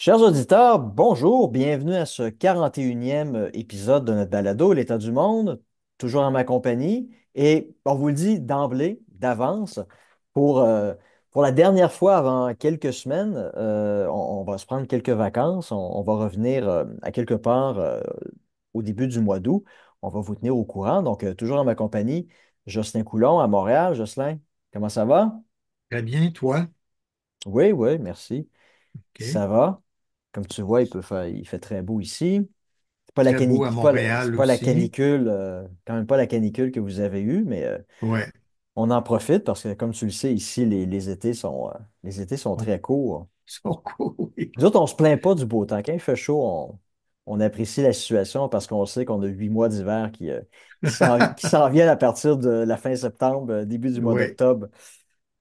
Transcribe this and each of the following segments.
Chers auditeurs, bonjour, bienvenue à ce 41e épisode de notre balado, L'État du monde, toujours en ma compagnie. Et on vous le dit d'emblée, d'avance, pour, euh, pour la dernière fois avant quelques semaines, on va se prendre quelques vacances, on va revenir à quelque part au début du mois d'août. On va vous tenir au courant. Donc, toujours en ma compagnie, Jocelyn Coulon à Montréal. Jocelyn, comment ça va? Très bien, toi? Oui, oui, merci. OK. Ça va. Comme tu vois, il fait très beau ici. Très beau à C'est Montréal pas la aussi. canicule, quand même pas la canicule que vous avez eue, mais Ouais. on en profite parce que, comme tu le sais, ici, les étés sont Bon, très courts. sont cool, oui. Nous autres, on se plaint pas du beau temps. Quand il fait chaud, on apprécie la situation parce qu'on sait qu'on a 8 mois d'hiver qui s'en viennent à partir de la fin septembre, début du mois Ouais. d'octobre.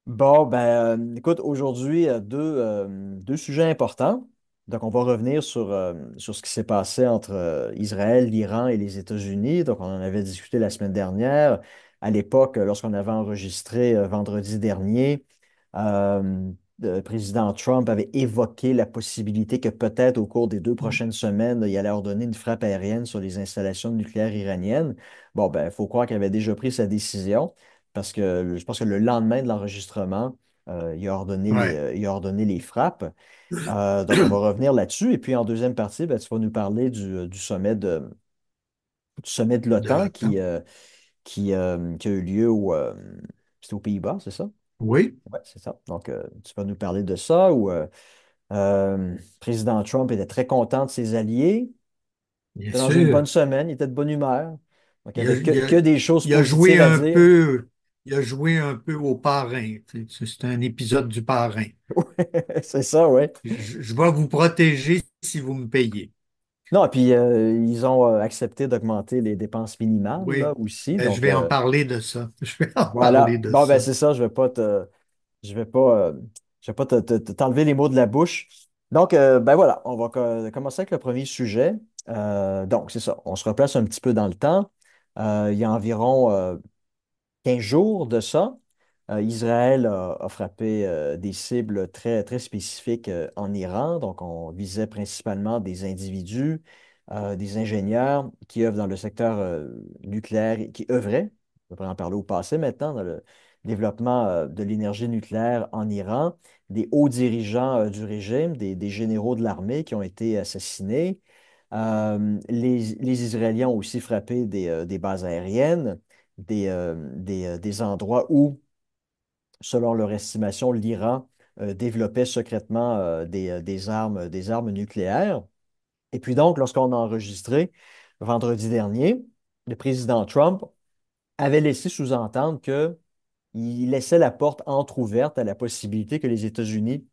Bon, ben, écoute, aujourd'hui, deux sujets importants. Donc, on va revenir sur ce qui s'est passé entre Israël, l'Iran et les États-Unis. Donc, on en avait discuté la semaine dernière. À l'époque, lorsqu'on avait enregistré vendredi dernier, euh, le président Trump avait évoqué la possibilité que peut-être au cours des 2 prochaines semaines, il allait ordonner une frappe aérienne sur les installations nucléaires iraniennes. Bon, ben, il faut croire qu'il avait déjà pris sa décision parce que je pense que le lendemain de l'enregistrement, Ouais. il a ordonné les frappes. Donc, on va revenir là-dessus. Et puis, en deuxième partie, ben, tu vas nous parler du sommet de De l'OTAN l'OTAN. qui a eu lieu c'était aux Pays-Bas, c'est ça? Oui, Oui, c'est ça. Donc, tu vas nous parler de ça où président Trump était très content de ses alliés. bien Il était dans une bonne sûr. semaine, il était de bonne humeur. Donc, il n'y Il a, avait il a- que des choses il a joué positives à un dire. peu, il a joué un peu au parrain. C'est un épisode du parrain. C'est ça, oui. Je vais vous protéger si vous me payez. Non, et puis ils ont accepté d'augmenter les dépenses minimales là Oui. aussi. Ben, je Donc vais en parler de ça. Je vais en parler voilà. de Bon, ben ça. c'est ça, je vais pas, je vais pas t'enlever les mots de la bouche. Donc, ben voilà, on va commencer avec le premier sujet. Donc, c'est ça, on se replace un petit peu dans le temps. Il y a environ 15 jours de ça, Israël a frappé des cibles très, très spécifiques en Iran. Donc, on visait principalement des individus, des ingénieurs qui œuvrent dans le secteur nucléaire, qui œuvraient, on pourrait en parler au passé maintenant, dans le développement de l'énergie nucléaire en Iran, des hauts dirigeants du régime, des généraux de l'armée qui ont été assassinés. Les Israéliens ont aussi frappé des bases aériennes des endroits où, selon leur estimation, l'Iran développait secrètement des armes nucléaires. Et puis donc, lorsqu'on a enregistré vendredi dernier, le président Trump avait laissé sous-entendre qu'il laissait la porte entrouverte à la possibilité que les États-Unis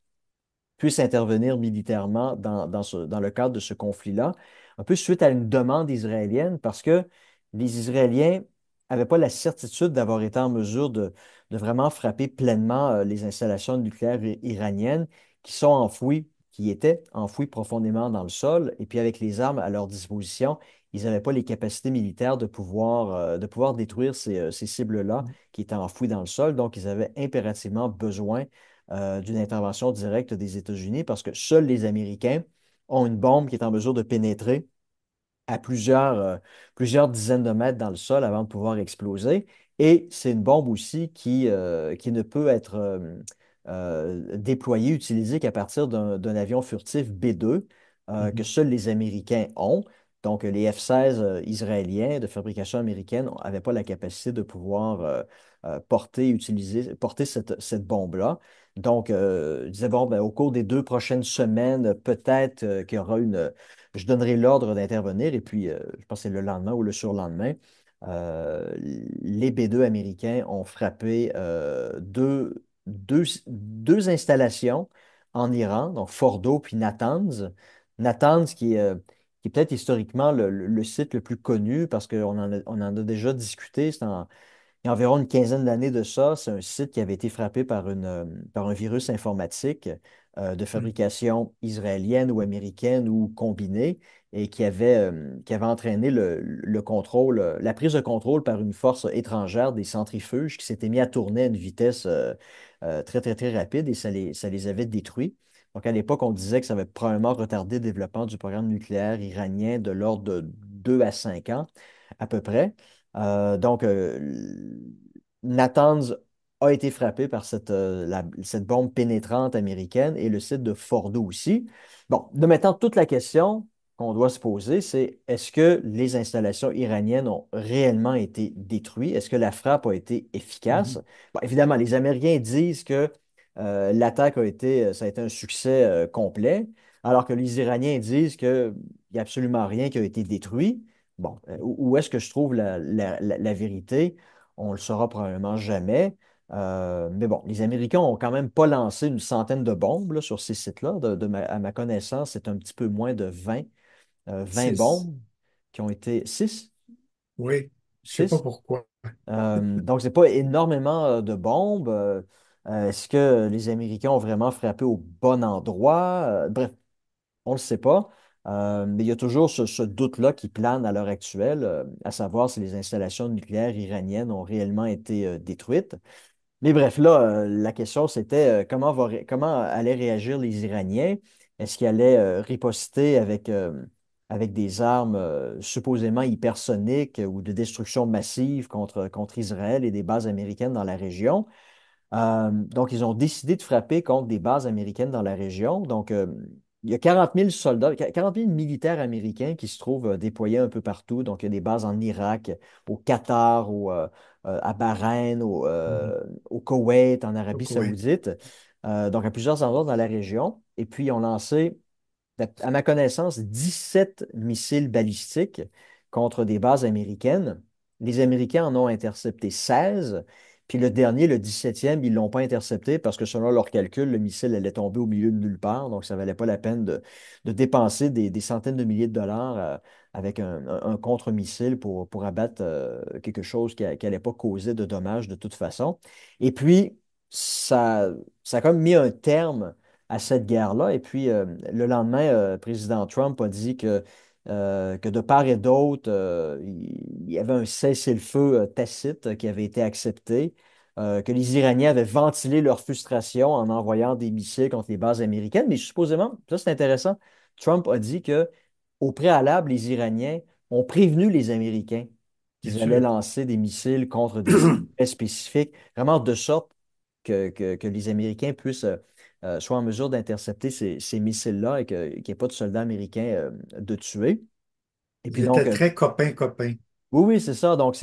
puissent intervenir militairement dans le cadre de ce conflit-là, un peu suite à une demande israélienne, parce que les Israéliens n'avaient pas la certitude d'avoir été en mesure de vraiment frapper pleinement les installations nucléaires iraniennes qui étaient enfouies profondément dans le sol, et puis avec les armes à leur disposition, ils n'avaient pas les capacités militaires de pouvoir détruire ces cibles-là qui étaient enfouies dans le sol, donc ils avaient impérativement besoin d'une intervention directe des États-Unis parce que seuls les Américains ont une bombe qui est en mesure de pénétrer à plusieurs dizaines de mètres dans le sol avant de pouvoir exploser. Et c'est une bombe aussi qui ne peut être déployée, utilisée qu'à partir d'un avion furtif B-2 que Mhm. seuls les Américains ont. Donc, les F-16 israéliens de fabrication américaine n'avaient pas la capacité de pouvoir porter cette bombe-là. Donc, je disais, bon, ben, au cours des 2 prochaines semaines, peut-être qu'il y aura je donnerai l'ordre d'intervenir et puis, je pense que c'est le lendemain ou le surlendemain, les B-2 américains ont frappé deux installations en Iran, donc Fordo puis Natanz. Natanz qui est peut-être historiquement le site le plus connu parce on en a déjà discuté. Il y a environ une quinzaine d'années de ça, c'est un site qui avait été frappé par un virus informatique de fabrication israélienne ou américaine ou combinée et qui avait entraîné le contrôle, la prise de contrôle par une force étrangère des centrifuges qui s'était mis à tourner à une vitesse très, très, très rapide et ça les avait détruits. Donc, à l'époque, on disait que ça avait probablement retardé le développement du programme nucléaire iranien de l'ordre de 2 à 5 ans, à peu près. Donc, Natanz a été frappé par cette bombe pénétrante américaine et le site de Fordo aussi. Bon, de maintenant, toute la question qu'on doit se poser, c'est est-ce que les installations iraniennes ont réellement été détruites? Est-ce que la frappe a été efficace? Mhm. Bon, évidemment, les Américains disent que l'attaque ça a été un succès complet, alors que les Iraniens disent qu'il n'y a absolument rien qui a été détruit. Bon, où est-ce que je trouve la vérité? On le saura probablement jamais. Mais bon, les Américains ont quand même pas lancé une centaine de bombes là, sur ces sites-là. À ma connaissance, c'est un petit peu moins de 20 6. bombes qui ont été 6. Oui, je sais pas 6. pourquoi. Donc, c'est pas énormément de bombes. Est-ce que les Américains ont vraiment frappé au bon endroit? Bref, on ne le sait pas. Mais il y a toujours ce doute-là qui plane à l'heure actuelle, à savoir si les installations nucléaires iraniennes ont réellement été détruites. Mais bref, là, la question c'était comment allaient réagir les Iraniens? Est-ce qu'ils allaient riposter avec des armes supposément hypersoniques ou de destruction massive contre Israël et des bases américaines dans la région? Donc, ils ont décidé de frapper contre des bases américaines dans la région. Donc, il y a 40 000 soldats, 40 000 militaires américains qui se trouvent déployés un peu partout. Donc, il y a des bases en Irak, au Qatar, à Bahreïn, Mhm. au Koweït, en Au Arabie Koweït. Saoudite. Donc, à plusieurs endroits dans la région. Et puis, ils ont lancé à ma connaissance, 17 missiles balistiques contre des bases américaines. Les Américains en ont intercepté 16, puis le dernier, le 17e, ils ne l'ont pas intercepté parce que selon leurs calculs, le missile allait tomber au milieu de nulle part, donc ça ne valait pas la peine de dépenser des centaines de milliers de dollars avec un contre-missile pour abattre quelque chose qui n'allait pas causer de dommages de toute façon. Et puis, ça, ça a comme mis un terme à cette guerre-là. Et puis, le lendemain, le président Trump a dit que de part et d'autre, il y avait un cessez-le-feu tacite qui avait été accepté, que les Iraniens avaient ventilé leur frustration en envoyant des missiles contre les bases américaines. Mais supposément, ça c'est intéressant, Trump a dit que au préalable, les Iraniens ont prévenu les Américains Bien qu'ils allaient sûr. lancer des missiles contre des cibles très spécifiques, vraiment de sorte que les Américains puissent soient en mesure d'intercepter ces missiles-là et qu'il n'y ait pas de soldats américains de tuer. Et Ils puis donc, étaient très copains-copains. oui, oui, c'est ça. Donc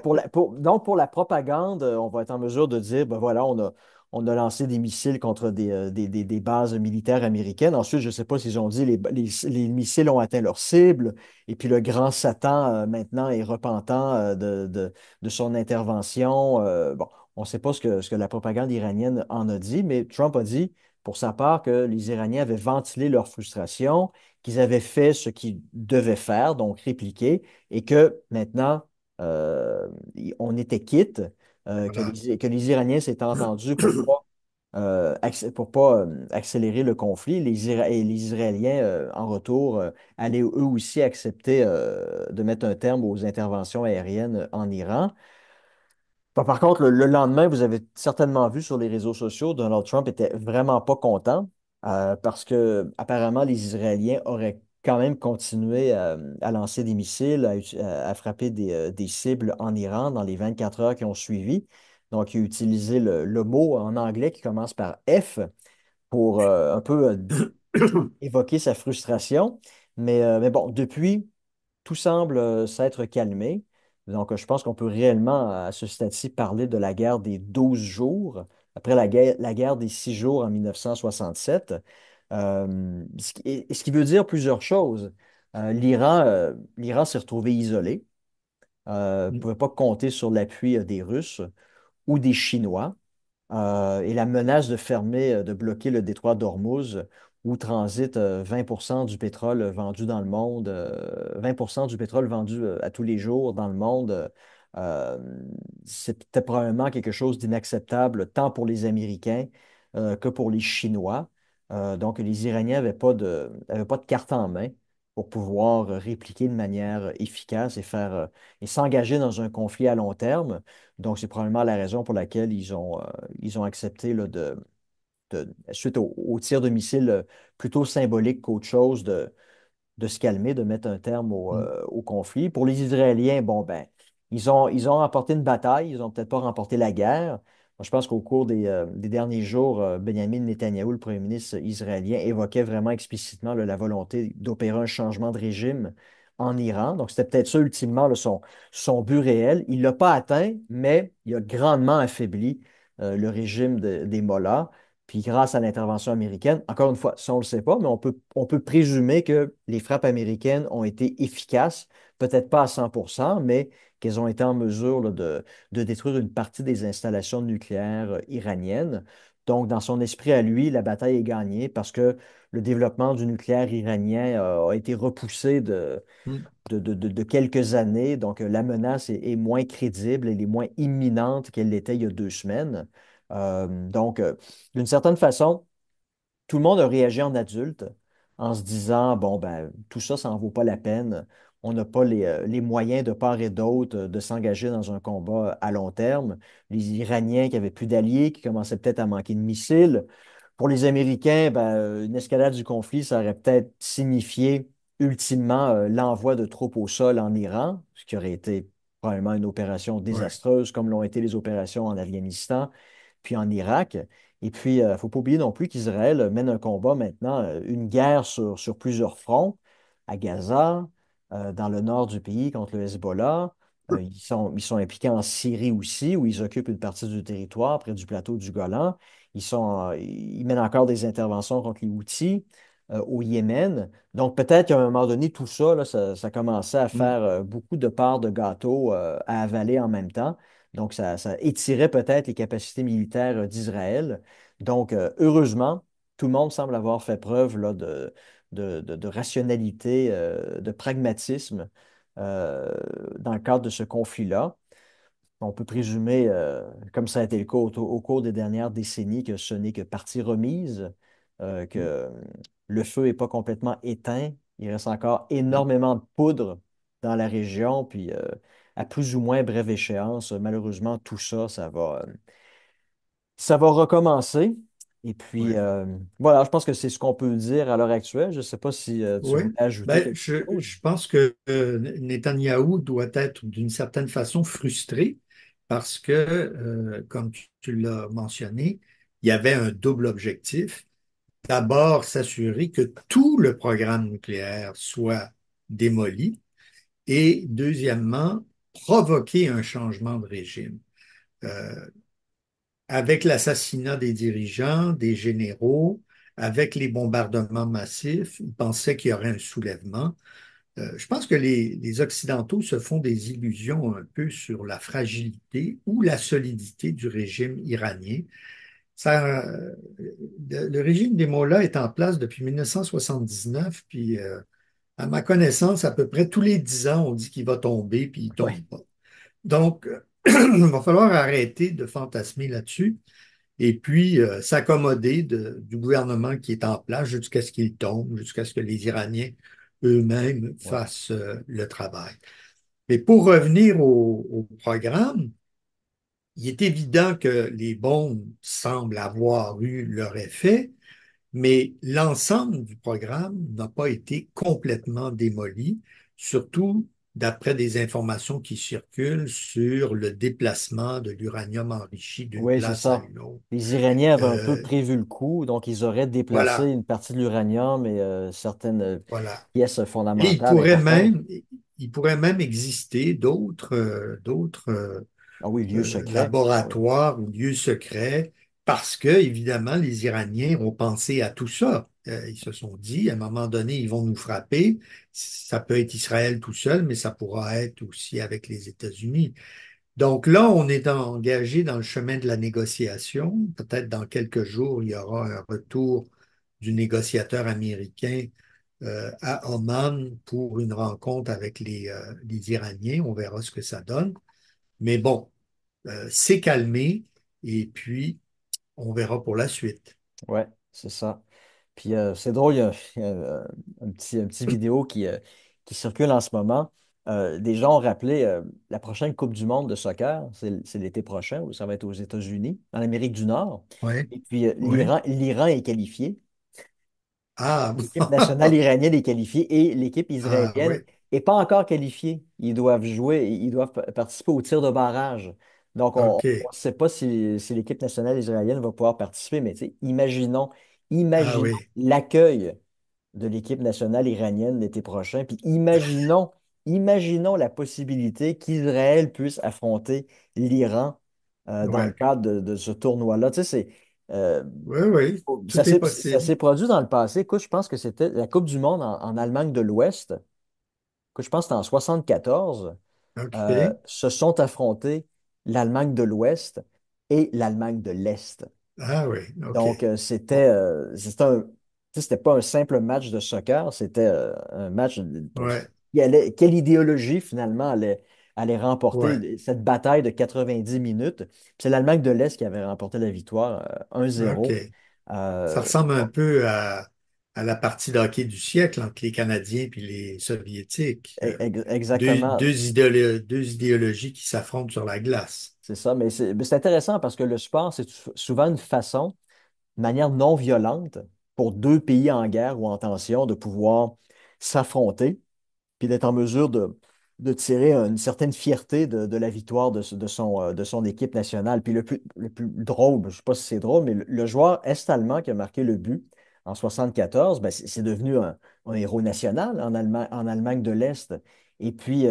pour la propagande, on va être en mesure de dire, ben voilà, on a lancé des missiles contre des bases militaires américaines. Ensuite, je ne sais pas s'ils ont dit les missiles ont atteint leur cible, et puis le grand Satan maintenant est repentant de son intervention. Bon, on ne sait pas ce que la propagande iranienne en a dit, mais Trump a dit pour sa part que les Iraniens avaient ventilé leur frustration, qu'ils avaient fait ce qu'ils devaient faire, donc répliquer et que maintenant, euh, on était quitte, Voilà. que les Iraniens s'étaient entendus pour pas accélérer le conflit. Et les Israéliens, en retour, allaient eux aussi accepter de mettre un terme aux interventions aériennes en Iran. Bon, par contre, le lendemain, vous avez certainement vu sur les réseaux sociaux, Donald Trump était vraiment pas content parce que apparemment les Israéliens auraient quand même continué à lancer des missiles, à frapper des cibles en Iran dans les 24 heures qui ont suivi. Donc, il a utilisé le mot en anglais qui commence par F pour un peu évoquer sa frustration. Mais bon, depuis, tout semble s'être calmé. Donc, je pense qu'on peut réellement, à ce stade-ci, parler de la guerre des 12 jours, après la guerre des 6 jours en 1967. Ce qui veut dire plusieurs choses. L'Iran s'est retrouvé isolé, ne pouvait pas compter sur l'appui des Russes ou des Chinois et la menace de fermer, de bloquer le détroit d'Ormuz, où transite 20 du pétrole vendu dans le monde, 20 du pétrole vendu à tous les jours dans le monde, euh, c'était probablement quelque chose d'inacceptable tant pour les Américains que pour les Chinois. Donc, les Iraniens n'avaient pas de carte en main pour pouvoir répliquer de manière efficace et s'engager dans un conflit à long terme. Donc, c'est probablement la raison pour laquelle ils ont accepté là, suite au tir de missiles plutôt symbolique qu'autre chose de se calmer, de mettre un terme Mm, au conflit. Pour les Israéliens, bon, ben, ils ont remporté une bataille, ils n'ont peut-être pas remporté la guerre. Moi, je pense qu'au cours des derniers jours, Benjamin Netanyahou, le premier ministre israélien, évoquait vraiment explicitement là, la volonté d'opérer un changement de régime en Iran. Donc, c'était peut-être ça, ultimement, là, son but réel. Il ne l'a pas atteint, mais il a grandement affaibli le régime des Mollahs. Puis grâce à l'intervention américaine, encore une fois, ça on ne le sait pas, mais on peut présumer que les frappes américaines ont été efficaces, peut-être pas à 100%, mais qu'elles ont été en mesure là, de détruire une partie des installations nucléaires iraniennes. Donc, dans son esprit à lui, la bataille est gagnée parce que le développement du nucléaire iranien a été repoussé mm. de quelques années. Donc, la menace est moins crédible, elle est moins imminente qu'elle l'était il y a 2 semaines. Donc, d'une certaine façon, tout le monde a réagi en adulte en se disant, bon, ben, tout ça, ça n'en vaut pas la peine. On n'a pas les moyens de part et d'autre de s'engager dans un combat à long terme. Les Iraniens qui avaient plus d'alliés, qui commençaient peut-être à manquer de missiles. Pour les Américains, ben, une escalade du conflit, ça aurait peut-être signifié ultimement l'envoi de troupes au sol en Iran, ce qui aurait été probablement une opération Ouais, désastreuse, comme l'ont été les opérations en Afghanistan puis en Irak. Et puis, il ne faut pas oublier non plus qu'Israël mène un combat maintenant, une guerre sur plusieurs fronts, à Gaza, dans le nord du pays contre le Hezbollah. Ils sont impliqués en Syrie aussi, où ils occupent une partie du territoire, près du plateau du Golan. Ils mènent encore des interventions contre les Houthis au Yémen. Donc, peut-être qu'à un moment donné, tout ça, là, ça commençait à mm, faire beaucoup de parts de gâteau à avaler en même temps. Donc, ça étirait peut-être les capacités militaires d'Israël. Donc, heureusement, tout le monde semble avoir fait preuve là, de rationalité, de pragmatisme euh, dans le cadre de ce conflit-là. On peut présumer, comme ça a été le cas au cours des dernières décennies, que ce n'est que partie remise, mm, que le feu n'est pas complètement éteint. Il reste encore mm. énormément de poudre dans la région, puis à plus ou moins brève échéance, malheureusement, tout ça, ça va recommencer. Et puis, Ouais. voilà, je pense que c'est ce qu'on peut dire à l'heure actuelle. Je ne sais pas si tu Oui, voulais ajouter ben, quelque chose. je pense que Netanyahou doit être d'une certaine façon frustré parce que, comme tu l'as mentionné, il y avait un double objectif. D'abord, s'assurer que tout le programme nucléaire soit démoli et deuxièmement, provoquer un changement de régime. Euh, Avec l'assassinat des dirigeants, des généraux, avec les bombardements massifs, il pensait qu'il y aurait un soulèvement. Je pense que les Occidentaux se font des illusions un peu sur la fragilité ou la solidité du régime iranien. Le régime des Mollahs est en place depuis 1979, puis à ma connaissance, à peu près tous les 10 ans, on dit qu'il va tomber, puis il tombe Oui, pas. Donc, il va falloir arrêter de fantasmer là-dessus et puis s'accommoder du gouvernement qui est en place jusqu'à ce qu'il tombe, jusqu'à ce que les Iraniens eux-mêmes oui, fassent le travail. Mais pour revenir au programme, il est évident que les bombes semblent avoir eu leur effet, mais l'ensemble du programme n'a pas été complètement démoli, surtout d'après des informations qui circulent sur le déplacement de l'uranium enrichi d'une oui, c'est place à ça. une autre. Les Iraniens avaient un peu Euh, prévu le coup, donc ils auraient déplacé voilà, une partie de l'uranium et certaines voilà. pièces Et fondamentales importantes. il pourrait même exister d'autres Ah oui, lieu secret. Oui, laboratoires ou lieux secrets parce que, évidemment, les Iraniens ont pensé à tout ça. Ils se sont dit, à un moment donné, ils vont nous frapper. Ça peut être Israël tout seul, mais ça pourra être aussi avec les États-Unis. Donc là, on est engagé dans le chemin de la négociation. Peut-être dans quelques jours, il y aura un retour du négociateur américain à Oman pour une rencontre avec les Iraniens. On verra ce que ça donne. Mais bon, c'est calmé et puis on verra pour la suite. ouais, c'est ça. Puis c'est drôle, il y a un petit vidéo qui circule en ce moment. des gens ont rappelé la prochaine Coupe du monde de soccer, c'est l'été prochain, où ça va être aux États-Unis, en Amérique du Nord. Oui, Et puis oui. l'Iran est qualifié. Ah, L'équipe nationale iranienne est qualifiée et l'équipe ah israélienne oui, n'est pas encore qualifiée. Ils doivent jouer, ils doivent participer au tir de barrage. Donc, on OK. ne sait pas si l'équipe nationale israélienne va pouvoir participer, mais tu sais, Ah imaginons oui, l'accueil de l'équipe nationale iranienne l'été prochain, puis imaginons la possibilité qu'Israël puisse affronter l'Iran dans le ouais. cadre de ce tournoi-là. Tu sais, euh, Oui, oui, tout est ça possible. s'est produit dans le passé. Écoute, je pense que c'était la Coupe du monde en Allemagne de l'Ouest. Écoute, je pense que c'était en 74. OK. Se sont affrontés l'Allemagne de l'Ouest et l'Allemagne de l'Est. Ah oui, OK. Donc, Bon, tu sais, c'était pas un simple match de soccer, c'était un match pour ouais, quelle idéologie finalement allait ouais, remporter cette bataille de 90 minutes. Puis c'est l'Allemagne de l'Est qui avait remporté la victoire 1-0. OK. Ça Euh, ressemble un peu à la partie de hockey du siècle entre les Canadiens et les Soviétiques. Exactement, Deux idéologies qui s'affrontent sur la glace. c'est ça. Mais c'est intéressant parce que le sport, c'est souvent une façon, de manière non violente, pour deux pays en guerre ou en tension de pouvoir s'affronter puis d'être en mesure de tirer une certaine fierté de la victoire de son équipe nationale. Puis le plus drôle, je ne sais pas si c'est drôle, mais le joueur est-allemand qui a marqué le but en 74, ben, c'est devenu un héros national en Allemagne de l'Est. Et puis,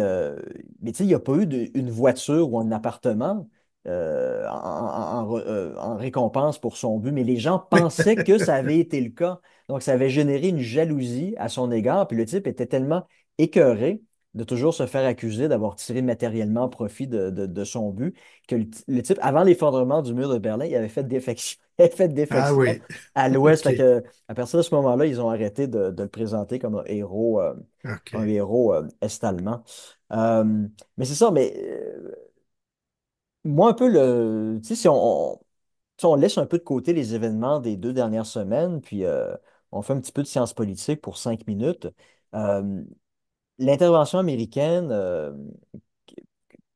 mais tu sais, il n'y a pas eu une voiture ou un appartement en récompense pour son but, mais les gens pensaient que ça avait été le cas. Donc, ça avait généré une jalousie à son égard. Puis le type était tellement écœuré de toujours se faire accuser d'avoir tiré matériellement profit de son but, que le type, avant l'effondrement du mur de Berlin, il avait fait défection, il avait fait Ah défection oui, à l'Ouest. OK, Fait que, à partir de ce moment-là, ils ont arrêté de le présenter comme un OK. héros est-allemand. Mais c'est ça, mais moi, un peu tu sais, si on laisse un peu de côté les événements des 2 dernières semaines, puis on fait un petit peu de science politique pour 5 minutes. euh, L'intervention américaine,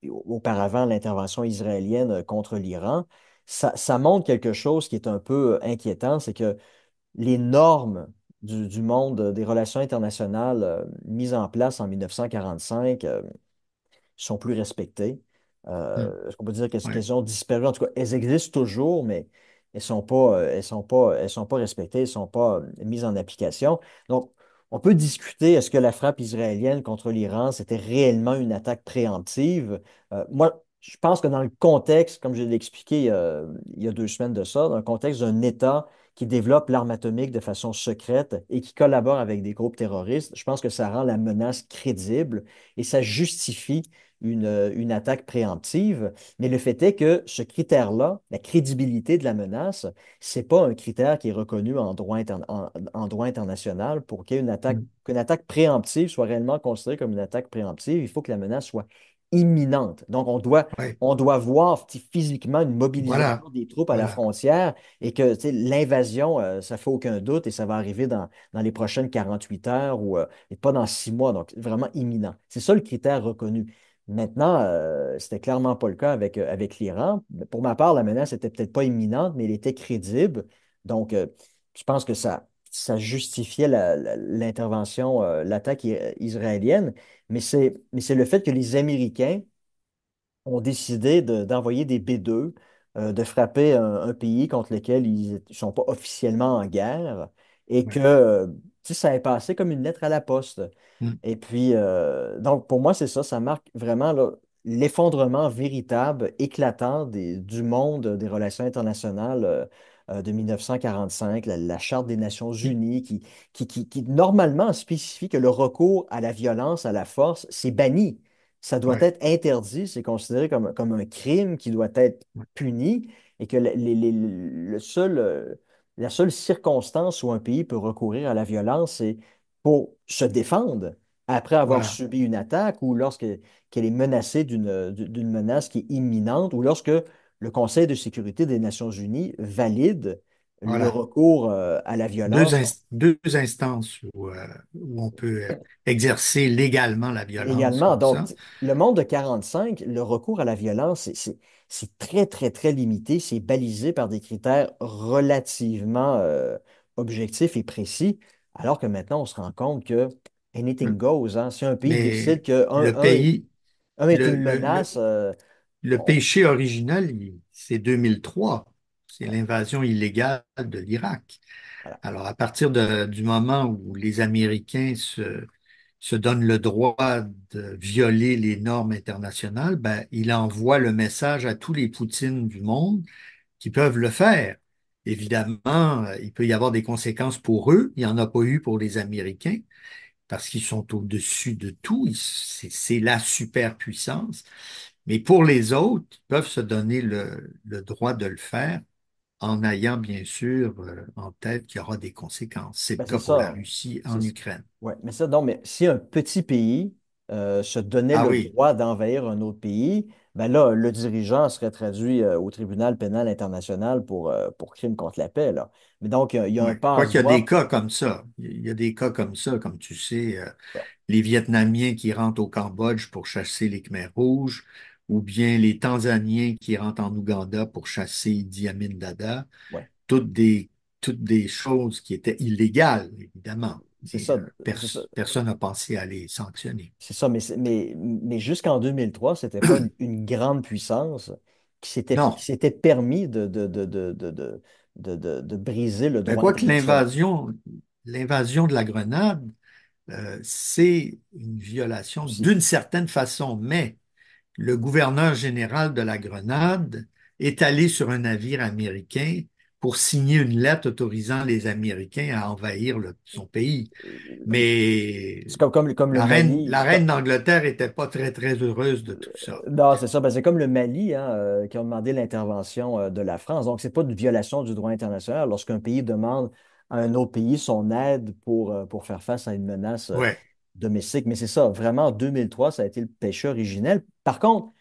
auparavant l'intervention israélienne contre l'Iran, ça montre quelque chose qui est un peu inquiétant, c'est que les normes du monde des relations internationales mises en place en 1945 sont plus respectées. Hmm. Est-ce qu'on peut dire Ouais, qu'elles ont disparu? En tout cas, elles existent toujours, mais elles sont pas respectées, elles ne sont pas mises en application. Donc, on peut discuter, est-ce que la frappe israélienne contre l'Iran, c'était réellement une attaque préemptive? Moi, je pense que dans le contexte, comme je l'ai expliqué il y a 2 semaines de ça, dans le contexte d'un État qui développe l'arme atomique de façon secrète et qui collabore avec des groupes terroristes, je pense que ça rend la menace crédible et ça justifie une attaque préemptive. Mais le fait est que ce critère-là, la crédibilité de la menace, c'est pas un critère qui est reconnu en droit international pour qu'il y ait hmm, qu'une attaque préemptive soit réellement considérée comme une attaque préemptive. Il faut que la menace soit imminente. Donc, ouais. on doit voir physiquement une Voilà, mobilisation des troupes à la voilà. frontière et que tu sais, l'invasion, ça fait aucun doute et ça va arriver dans les prochaines 48 heures ou et pas dans 6 mois. Donc, vraiment imminent. C'est ça le critère reconnu. Maintenant, c'était clairement pas le cas avec l'Iran. Pour ma part, la menace était peut-être pas imminente, mais elle était crédible. Donc, je pense que ça justifiait l'intervention, l'attaque israélienne. Mais c'est le fait que les Américains ont décidé d'envoyer des B-2, de frapper un pays contre lequel ils ne sont pas officiellement en guerre et que Ouais. tu sais, ça est passé comme une lettre à la poste. Hmm, Et puis, donc pour moi, c'est ça, ça marque vraiment là, l'effondrement véritable, éclatant du monde des relations internationales de 1945, la Charte des Nations Unies qui normalement spécifie que le recours à la violence, à la force, c'est banni. Ça doit ouais, être interdit, c'est considéré comme un crime qui doit être ouais, puni et que la seule circonstance où un pays peut recourir à la violence, c'est pour se défendre après avoir voilà. subi une attaque ou qu'elle est menacée d'une menace qui est imminente ou lorsque le Conseil de sécurité des Nations unies valide le Voilà. recours à la violence. Deux instances où on peut exercer légalement la violence Également, comme donc, ça. le monde de 45, le recours à la violence, c'est très, très, très limité. C'est balisé par des critères relativement objectifs et précis, alors que maintenant, on se rend compte que anything goes, hein. Si un pays décide Mais qu'un le est, pays, un est le, une le, menace, le, le péché original, c'est 2003. C'est ouais, l'invasion illégale de l'Irak. voilà, Alors, à partir du moment où les Américains se donnent le droit de violer les normes internationales, ben, il envoie le message à tous les Poutines du monde qui peuvent le faire. Évidemment, il peut y avoir des conséquences pour eux. Il n'y en a pas eu pour les Américains parce qu'ils sont au-dessus de tout. C'est la superpuissance. Mais pour les autres, ils peuvent se donner le droit de le faire en ayant bien sûr en tête qu'il y aura des conséquences. C'est le ben c'est cas pour la ça. Russie en C'est, Ukraine. ouais, mais ça, non, mais si un petit pays se donnait Ah le oui, droit d'envahir un autre pays, ben là, le dirigeant serait traduit au tribunal pénal international pour crime contre la paix, là. Mais donc, il y a un ouais. Quoi qu'il y a des passe-droit. cas comme ça. Il y a des cas comme ça, comme tu sais, Ouais, les Vietnamiens qui rentrent au Cambodge pour chasser les Khmers rouges, ou bien les Tanzaniens qui rentrent en Ouganda pour chasser Idi Amin Dada. ouais, Toutes des, toutes des choses qui étaient illégales, évidemment. c'est Et ça, c'est ça. personne n'a pensé à les sanctionner. C'est ça, mais jusqu'en 2003, c'était pas une grande puissance qui Non. s'était permis de briser le Mais droit quoi que international. l'invasion de la Grenade, c'est une violation Aussi. d'une certaine façon, mais le gouverneur général de la Grenade est allé sur un navire américain pour signer une lettre autorisant les Américains à envahir son pays. Mais C'est comme le Mali. la reine d'Angleterre n'était pas très, très heureuse de tout ça. Non, c'est ça. Ben, c'est comme le Mali, hein, qui ont demandé l'intervention de la France. Donc, c'est pas une violation du droit international lorsqu'un pays demande à un autre pays son aide pour faire face à une menace Ouais. domestique. Mais c'est ça, vraiment, en 2003, ça a été le péché originel. Par contre,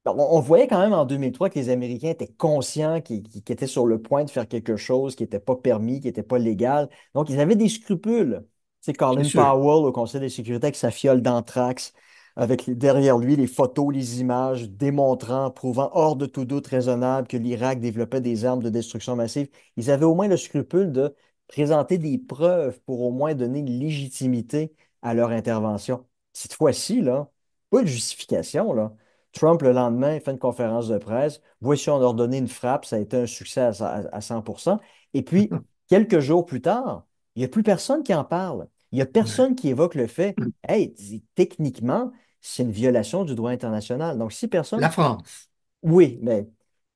on voyait quand même en 2003 que les Américains étaient conscients qu'ils étaient sur le point de faire quelque chose qui n'était pas permis, qui n'était pas légal. Donc, ils avaient des scrupules. C'est C'est Colin sûr. Powell au Conseil de sécurité avec sa fiole d'anthrax, avec derrière lui les photos, les images démontrant, prouvant hors de tout doute raisonnable que l'Irak développait des armes de destruction massive. Ils avaient au moins le scrupule de présenter des preuves pour au moins donner une légitimité à leur intervention. Cette fois-ci, là, pas de justification, là. Trump, le lendemain, fait une conférence de presse. Voici, on a ordonné une frappe. Ça a été un succès à 100%. Et puis, quelques jours plus tard, il n'y a plus personne qui en parle. Il n'y a Ouais. personne qui évoque le fait, hey, techniquement, c'est une violation du droit international. Donc, si personne, La France. oui, mais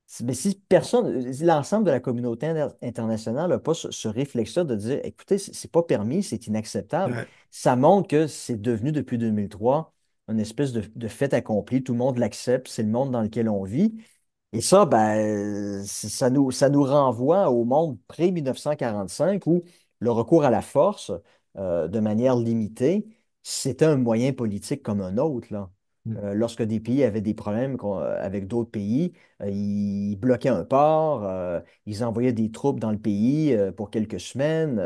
si personne, l'ensemble de la communauté internationale n'a pas ce réflexe-là de dire, écoutez, c'est pas permis, c'est inacceptable, Ouais. ça montre que c'est devenu depuis 2003 une espèce de fait accompli. Tout le monde l'accepte, c'est le monde dans lequel on vit. Et ça, ben, ça nous renvoie au monde pré-1945 où le recours à la force, de manière limitée, c'était un moyen politique comme un autre, là. Lorsque des pays avaient des problèmes avec d'autres pays, ils bloquaient un port, ils envoyaient des troupes dans le pays pour quelques semaines.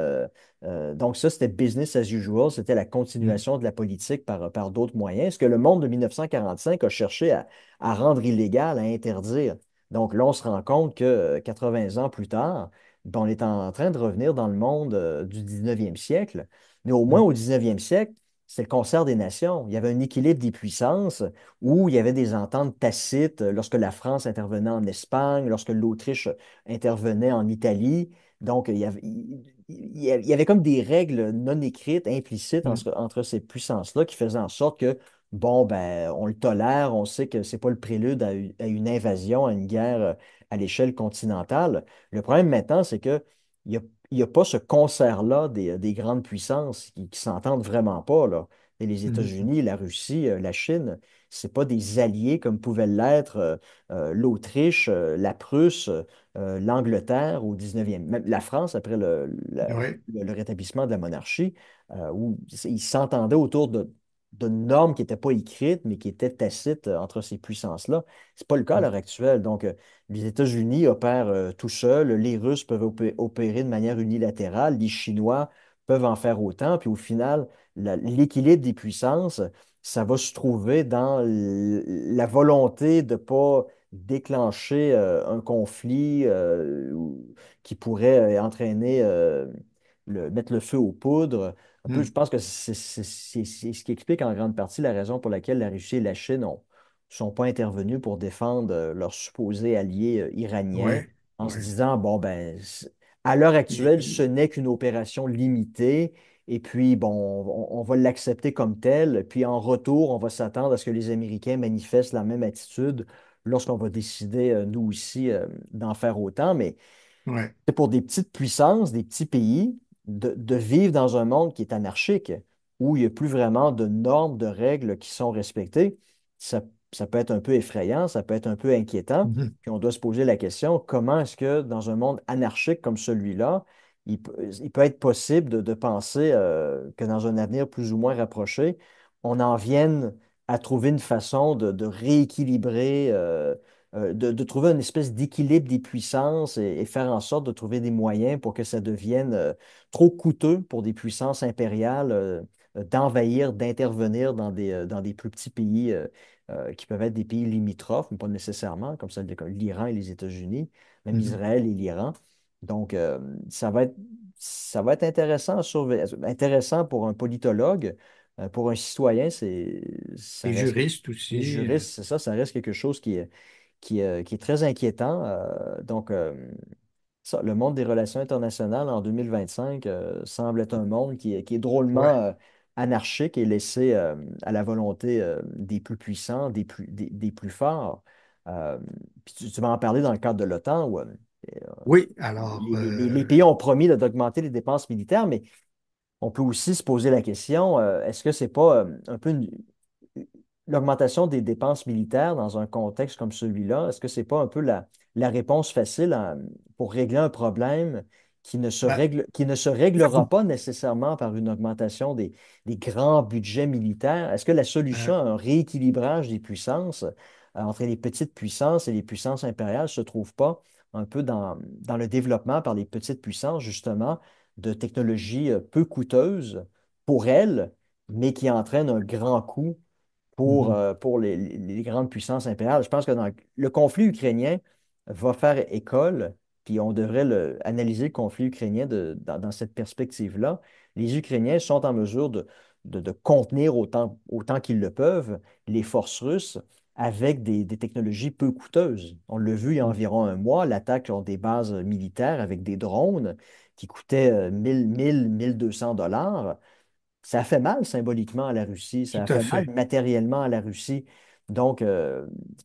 Donc ça, c'était business as usual, c'était la continuation de la politique par d'autres moyens. Ce que le monde de 1945 a cherché à rendre illégal, à interdire. Donc là, on se rend compte que 80 ans plus tard, ben, on est en train de revenir dans le monde du 19e siècle. Mais au moins au 19e siècle, c'est le concert des nations. Il y avait un équilibre des puissances où il y avait des ententes tacites lorsque la France intervenait en Espagne, lorsque l'Autriche intervenait en Italie. Donc, il y avait comme des règles non écrites, implicites entre ces puissances-là qui faisaient en sorte que bon, ben, on le tolère, on sait que c'est pas le prélude à une invasion, à une guerre à l'échelle continentale. Le problème maintenant, c'est que il y a pas ce concert-là des grandes puissances qui s'entendent vraiment pas, là. Et les Mhm. États-Unis, la Russie, la Chine, c'est pas des alliés comme pouvaient l'être l'Autriche, la Prusse, l'Angleterre au 19e, même la France après Ouais. le rétablissement de la monarchie, où ils s'entendaient autour de normes qui n'étaient pas écrites, mais qui étaient tacites entre ces puissances-là. Ce n'est pas le cas à l'heure actuelle. Donc, les États-Unis opèrent tout seuls, les Russes peuvent opérer de manière unilatérale, les Chinois peuvent en faire autant, puis au final, l'équilibre des puissances, ça va se trouver dans la volonté de ne pas déclencher un conflit qui pourrait entraîner, mettre le feu aux poudres. Un peu, je Mhm. pense que c'est ce qui explique en grande partie la raison pour laquelle la Russie et la Chine ne sont pas intervenus pour défendre leurs supposés alliés iraniens Ouais, en se ouais. disant, bon, ben, à l'heure actuelle, ce Les- n'est qu'une opération limitée. Et puis, bon, on va l'accepter comme tel. Puis, en retour, on va s'attendre à ce que les Américains manifestent la même attitude lorsqu'on va décider, nous aussi, d'en faire autant. Mais ouais. c'est pour des petites puissances, des petits pays, de vivre dans un monde qui est anarchique, où il n'y a plus vraiment de normes, de règles qui sont respectées. Ça, ça peut être un peu effrayant, ça peut être un peu inquiétant. Mhm. Puis on doit se poser la question, comment est-ce que dans un monde anarchique comme celui-là, il peut être possible de penser que dans un avenir plus ou moins rapproché, on en vienne à trouver une façon de rééquilibrer de trouver une espèce d'équilibre des puissances et faire en sorte de trouver des moyens pour que ça devienne trop coûteux pour des puissances impériales d'envahir, d'intervenir dans des plus petits pays qui peuvent être des pays limitrophes, mais pas nécessairement, comme celle de comme l'Iran et les États-Unis, même Mhm. Israël et l'Iran. Donc, ça va être intéressant à surveiller, intéressant pour un politologue. Pour un citoyen, ça Les reste, juristes les aussi. juristes, c'est ça, ça reste quelque chose qui est très inquiétant. Donc, ça, le monde des relations internationales en 2025 semble être un monde qui est drôlement Ouais. anarchique et laissé à la volonté des plus puissants, des plus forts. Euh, Puis tu vas en parler dans le cadre de l'OTAN où Oui, alors, les pays ont promis d'augmenter les dépenses militaires, mais on peut aussi se poser la question, est-ce que c'est pas un peu l'augmentation des dépenses militaires dans un contexte comme celui-là, est-ce que c'est pas un peu la réponse facile pour régler un problème ben, qui ne se réglera pas nécessairement par une augmentation des grands budgets militaires? Est-ce que la solution euh, à un rééquilibrage des puissances entre les petites puissances et les puissances impériales se trouve pas un peu dans le développement par les petites puissances, justement, de technologies peu coûteuses pour elles, mais qui entraînent un grand coût mhm. pour les grandes puissances impériales. Je pense que dans le conflit ukrainien va faire école, puis on devrait analyser le conflit ukrainien dans cette perspective-là. Les Ukrainiens sont en mesure de contenir autant qu'ils le peuvent les forces russes avec des technologies peu coûteuses. On l'a vu il y a environ un mois, l'attaque sur des bases militaires avec des drones qui coûtaient 1 200 $. Ça a fait mal symboliquement à la Russie, ça Tout a à fait mal fait. matériellement à la Russie. Donc,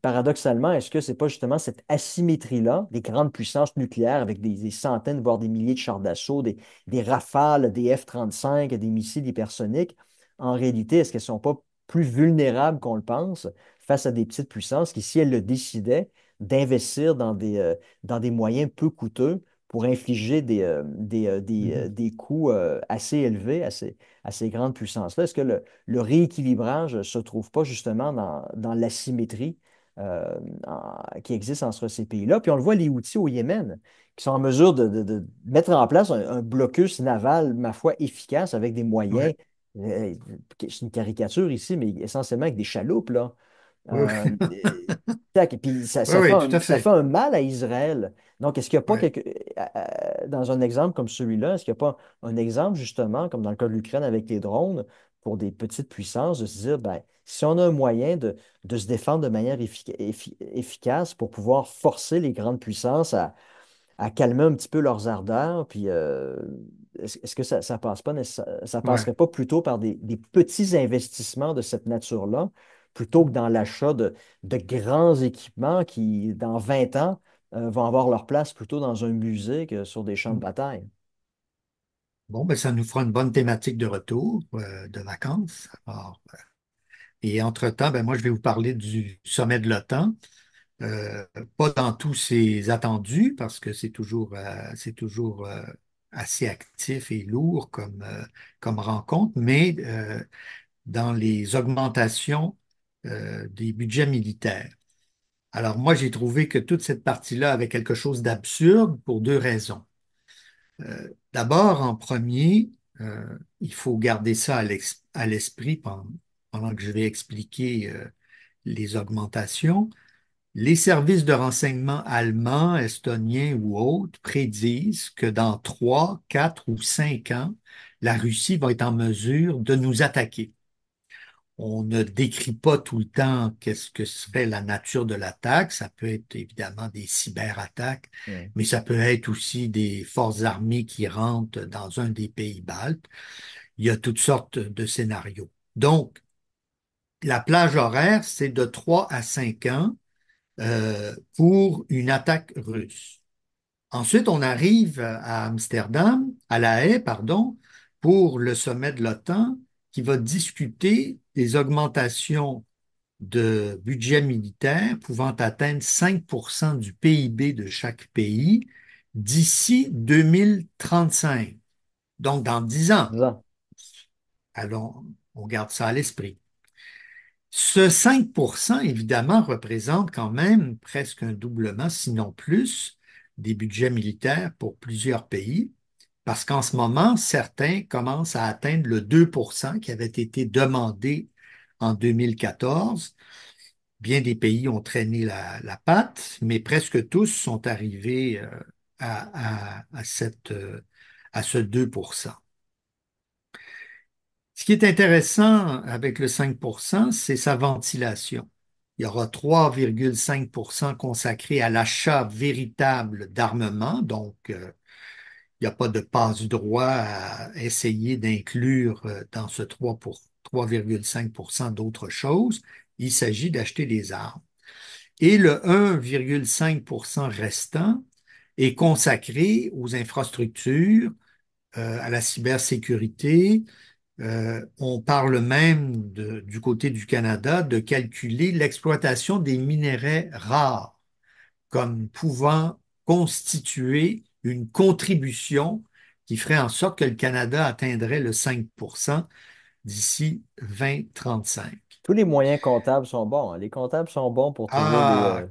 paradoxalement, est-ce que c'est pas justement cette asymétrie-là des grandes puissances nucléaires avec des centaines, voire des milliers de chars d'assaut, des Rafales, des F-35, des missiles hypersoniques, en réalité, est-ce qu'elles ne sont pas plus vulnérables qu'on le pense face à des petites puissances qui, si elles le décidaient, d'investir dans des moyens peu coûteux pour infliger Mhm. des coûts assez élevés, à ces grandes puissances-là? Est-ce que le rééquilibrage ne se trouve pas justement dans l'asymétrie qui existe entre ces pays-là? Puis on le voit, les Houthis au Yémen, qui sont en mesure de mettre en place un blocus naval, ma foi, efficace avec des moyens. Ouais. euh, c'est une caricature ici, mais essentiellement avec des chaloupes, là. Oui, Tac, puis oui, oui, tout à ça fait fait. un mal à Israël. Donc, est-ce qu'il n'y a pas Ouais. dans un exemple comme celui-là, est-ce qu'il n'y a pas un exemple justement, comme dans le cas de l'Ukraine avec les drones, pour des petites puissances, de se dire, ben, si on a un moyen de se défendre de manière efficace pour pouvoir forcer les grandes puissances à calmer un petit peu leurs ardeurs, puis est-ce que ça passe pas, ça Ouais. passerait pas plutôt par des petits investissements de cette nature-là, plutôt que dans l'achat de grands équipements qui, dans 20 ans, vont avoir leur place plutôt dans un musée que sur des champs de bataille? Bon, ben, ça nous fera une bonne thématique de retour, de vacances. Alors, et entre-temps, ben, moi, je vais vous parler du sommet de l'OTAN. Euh, Pas dans tous ses attendus, parce que c'est toujours assez actif et lourd comme rencontre, mais dans les augmentations des budgets militaires. Alors moi, j'ai trouvé que toute cette partie-là avait quelque chose d'absurde pour deux raisons. D'abord, en premier, il faut garder ça à l'esprit pendant que je vais expliquer les augmentations. Les services de renseignement allemands, estoniens ou autres prédisent que dans 3, 4 ou 5 ans, la Russie va être en mesure de nous attaquer. On ne décrit pas tout le temps qu'est-ce que serait la nature de l'attaque. Ça peut être évidemment des cyberattaques, Hmm. mais ça peut être aussi des forces armées qui rentrent dans un des pays baltes. Il y a toutes sortes de scénarios. Donc, la plage horaire, c'est de 3 à 5 ans pour une attaque russe. Ensuite, on arrive à Amsterdam, à La Haye, pardon, pour le sommet de l'OTAN qui va discuter des augmentations de budget militaire pouvant atteindre 5% du PIB de chaque pays d'ici 2035. Donc, dans 10 ans. Disons. Allons, on garde ça à l'esprit. Ce 5%, évidemment, représente quand même presque un doublement, sinon plus, des budgets militaires pour plusieurs pays, parce qu'en ce moment, certains commencent à atteindre le 2% qui avait été demandé en 2014. Bien des pays ont traîné la patte, mais presque tous sont arrivés à ce 2%. Ce qui est intéressant avec le 5%, c'est sa ventilation. Il y aura 3,5% consacrés à l'achat véritable d'armement, donc il n'y a pas de passe-droit à essayer d'inclure dans ce 3,5% d'autres choses. Il s'agit d'acheter des armes. Et le 1,5% restant est consacré aux infrastructures, à la cybersécurité. On parle même du côté du Canada de calculer l'exploitation des minéraux rares comme pouvant constituer une contribution qui ferait en sorte que le Canada atteindrait le 5% d'ici 2035. Tous les moyens comptables sont bons, hein. Les comptables sont bons pour trouver des. Ah,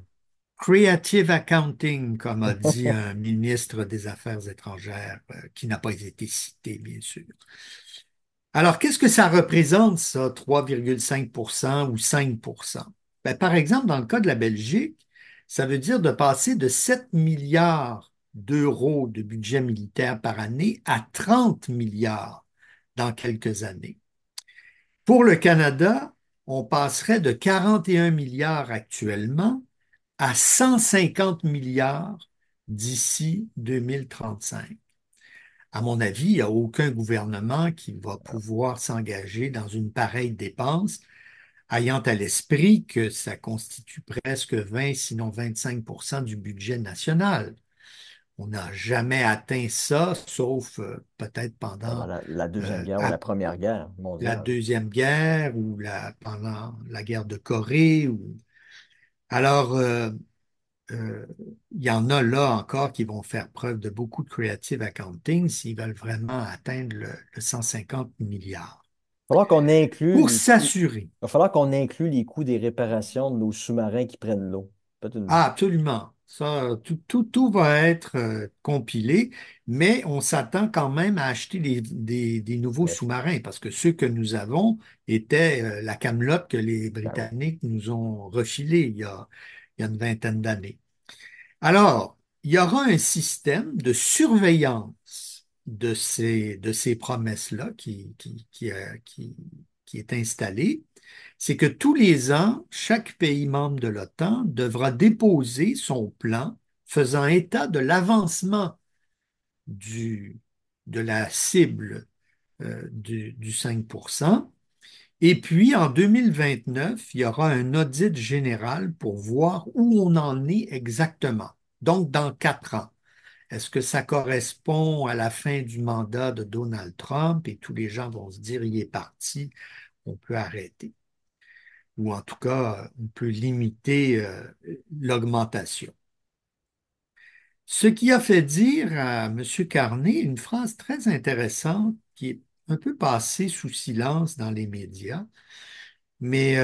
creative accounting, comme a dit un ministre des Affaires étrangères, qui n'a pas été cité, bien sûr. Alors, qu'est-ce que ça représente, ça, 3,5% ou 5%? Ben, par exemple, dans le cas de la Belgique, ça veut dire de passer de 7 milliards d'euros de budget militaire par année à 30 milliards dans quelques années. Pour le Canada, on passerait de 41 milliards actuellement à 150 milliards d'ici 2035. À mon avis, il n'y a aucun gouvernement qui va pouvoir s'engager dans une pareille dépense, ayant à l'esprit que ça constitue presque 20, sinon 25% du budget national. On n'a jamais atteint ça, sauf peut-être Pendant pendant la Deuxième Guerre ou à- la Première Guerre la mondiale. Deuxième Guerre ou pendant la guerre de Corée. Alors, euh, il y en a là encore qui vont faire preuve de beaucoup de creative accounting s'ils veulent vraiment atteindre le 150 milliards. Il va falloir qu'on inclue Pour les coûts. s'assurer, Il va falloir qu'on inclue les coûts des réparations de nos sous-marins qui prennent l'eau. Peut-être une. absolument, ça, tout va être compilé, mais on s'attend quand même à acheter des nouveaux Mais, sous-marins parce que ceux que nous avons étaient la camelote que les ben oui. Britanniques nous ont refilé il y a une vingtaine d'années. Alors, il y aura un système de surveillance de ces promesses-là qui est installé. C'est que tous les ans, chaque pays membre de l'OTAN devra déposer son plan faisant état de l'avancement du, de la cible du 5%. Et puis, en 2029, il y aura un audit général pour voir où on en est exactement. Donc, dans 4 ans. Est-ce que ça correspond à la fin du mandat de Donald Trump et tous les gens vont se dire, il est parti, on peut arrêter. Ou en tout cas, on peut limiter l'augmentation. Ce qui a fait dire à M. Carney une phrase très intéressante qui est un peu passée sous silence dans les médias, mais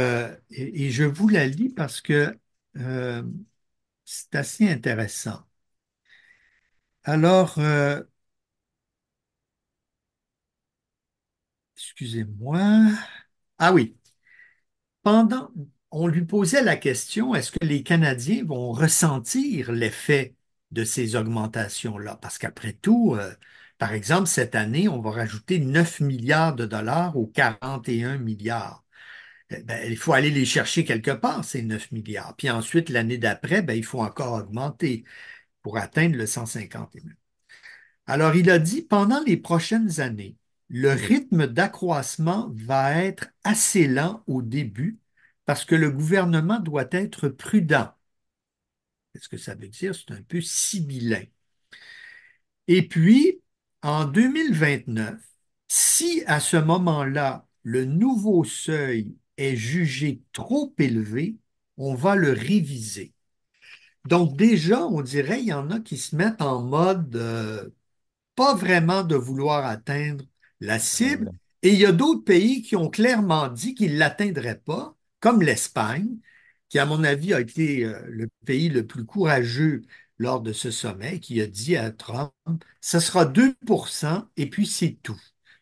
et je vous la lis parce que euh, c'est assez intéressant. Alors, excusez-moi. Ah oui, pendant, on lui posait la question, est-ce que les Canadiens vont ressentir l'effet de ces augmentations-là? Parce qu'après tout, par exemple, cette année, on va rajouter 9 milliards de dollars aux 41 milliards. Ben, il faut aller les chercher quelque part, ces 9 milliards. Puis ensuite, l'année d'après, ben, il faut encore augmenter pour atteindre le 150. Alors, il a dit, pendant les prochaines années, le rythme d'accroissement va être assez lent au début parce que le gouvernement doit être prudent. Qu'est-ce que ça veut dire? C'est un peu sibyllin. Et puis, en 2029, si à ce moment-là, le nouveau seuil est jugé trop élevé, on va le réviser. Donc déjà, on dirait, il y en a qui se mettent en mode pas vraiment de vouloir atteindre la cible. Ouais. Et il y a d'autres pays qui ont clairement dit qu'ils ne l'atteindraient pas, comme l'Espagne, qui, à mon avis, a été le pays le plus courageux lors de ce sommet, qui a dit à Trump, ce sera 2% et puis c'est tout.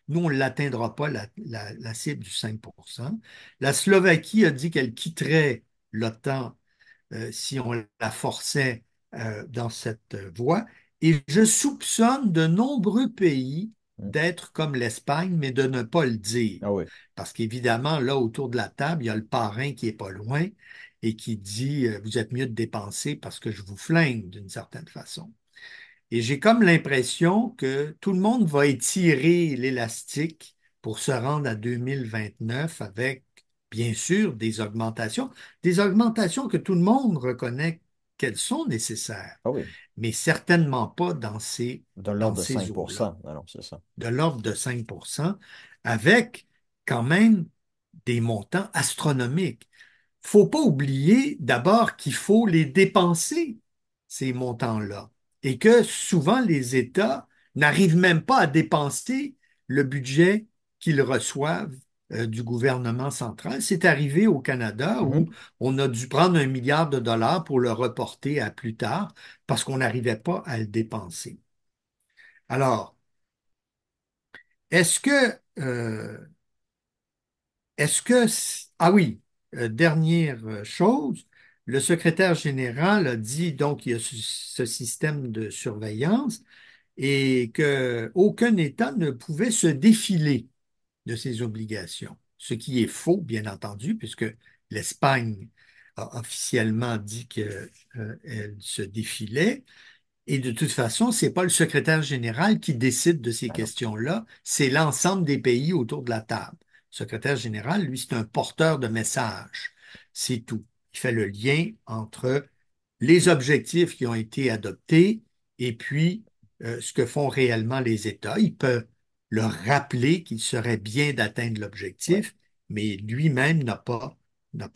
Nous, on ne l'atteindra pas, la cible du 5%. La Slovaquie a dit qu'elle quitterait l'OTAN si on la forçait dans cette voie. Et je soupçonne de nombreux pays Mm. d'être comme l'Espagne, mais de ne pas le dire. Ah oui. Parce qu'évidemment, là, autour de la table, il y a le parrain qui est pas loin et qui dit, vous êtes mieux de dépenser parce que je vous flingue d'une certaine façon. Et j'ai comme l'impression que tout le monde va étirer l'élastique pour se rendre à 2029 avec, bien sûr, des augmentations que tout le monde reconnaît qu'elles sont nécessaires, Ah oui. mais certainement pas De dans l'ordre de ces cinq pour eaux-là, cent. Ah non, c'est ça. de l'ordre de 5%, avec quand même des montants astronomiques. Faut pas oublier d'abord qu'il faut les dépenser, ces montants-là, et que souvent les États n'arrivent même pas à dépenser le budget qu'ils reçoivent du gouvernement central. C'est arrivé au Canada où Mhm. on a dû prendre 1 milliard de dollars pour le reporter à plus tard parce qu'on n'arrivait pas à le dépenser. Alors, est-ce que ah oui, dernière chose, le secrétaire général a dit donc qu'il y a ce système de surveillance et qu'aucun État ne pouvait se défiler de ses obligations, ce qui est faux, bien entendu, puisque l'Espagne a officiellement dit qu'elle se défilait. Et de toute façon, ce n'est pas le secrétaire général qui décide de ces Ah non. questions-là, c'est l'ensemble des pays autour de la table. Le secrétaire général, lui, c'est un porteur de messages. C'est tout. Il fait le lien entre les objectifs qui ont été adoptés et puis ce que font réellement les États. Il peut leur rappeler qu'il serait bien d'atteindre Ouais. l'objectif, mais lui-même n'a pas